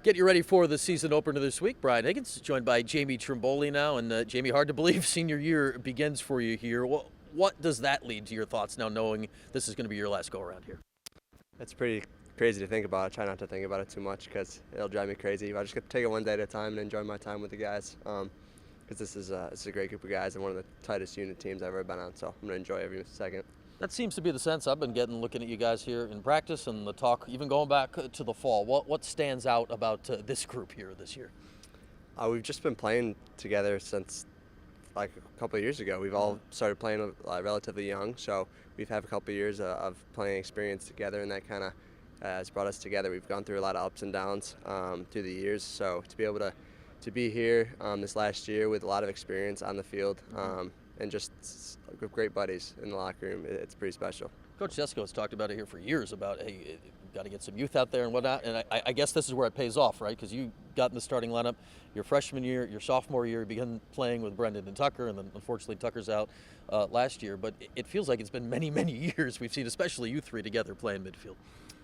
Get you ready for the season opener this week. Brian Higgins, joined by Jamie Trimboli now. And Jamie, hard to believe senior year begins for you here. What does that lead to your thoughts now, knowing this is going to be your last go-around here? It's pretty crazy to think about. I try not to think about it too much because it'll drive me crazy. I just get to take it one day at a time and enjoy my time with the guys. Because this is a great group of guys and one of the tightest unit teams I've ever been on. So I'm going to enjoy every second. That seems to be the sense I've been getting looking at you guys here in practice and the talk, even going back to the fall. What stands out about this group here this year? We've just been playing together since like a couple of years ago. We've all started playing relatively young, so we've had a couple of years of playing experience together, and that kind of has brought us together. We've gone through a lot of ups and downs through the years, so to be able to be here this last year with a lot of experience on the field and just great buddies in the locker room, it's pretty special. Coach Sesko has talked about it here for years about, hey, got to get some youth out there and whatnot, and I guess this is where it pays off, right? Because you got in the starting lineup your freshman year, your sophomore year, you began playing with Brendan and Tucker, and then unfortunately Tucker's out last year. But it feels like it's been many, many years we've seen, especially you three together playing midfield.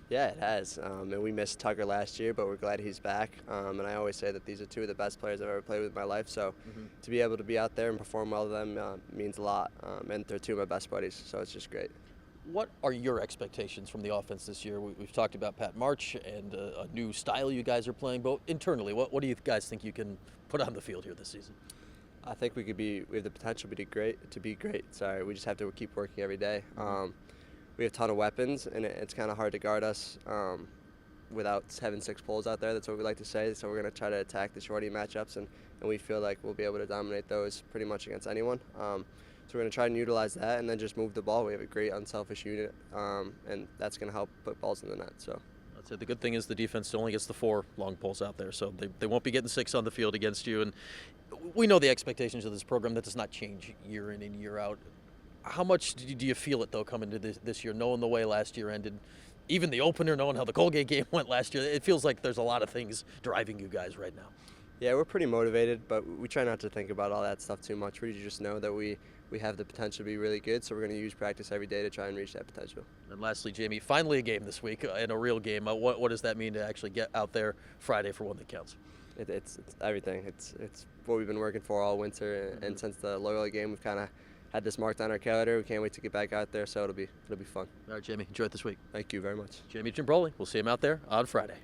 Yeah, it has. And we missed Tucker last year, but we're glad he's back. And I always say that these are two of the best players I've ever played with in my life. So to be able to be out there and perform well to them means a lot. And they're two of my best buddies, so it's just great. What are your expectations from the offense this year? We've talked about Pat March and a new style you guys are playing, but internally, what do you guys think you can put on the field here this season? I think we have the potential to be great. Sorry, we just have to keep working every day. We have a ton of weapons, and it's kind of hard to guard us without having 6 poles out there. That's what we like to say. So we're going to try to attack the shorty matchups, and we feel like we'll be able to dominate those pretty much against anyone. So we're going to try and utilize that and then just move the ball. We have a great unselfish unit, and that's going to help put balls in the net. So that's it. The good thing is the defense only gets the 4 long poles out there, so they won't be getting 6 on the field against you. And we know the expectations of this program. That does not change year in and year out. How much do you feel it, though, coming to this year, knowing the way last year ended, even the opener, knowing how the Colgate game went last year? It feels like there's a lot of things driving you guys right now. Yeah, we're pretty motivated, but we try not to think about all that stuff too much. We just know that we have the potential to be really good, so we're going to use practice every day to try and reach that potential. And lastly, Jamie, finally a game this week, and a real game. What does that mean to actually get out there Friday for one that counts? It's everything. It's what we've been working for all winter, and since the Loyola game, we've kind of had this marked on our calendar. We can't wait to get back out there, so it'll be fun. All right, Jamie, enjoy it this week. Thank you very much. Jamie Trimboli, we'll see him out there on Friday.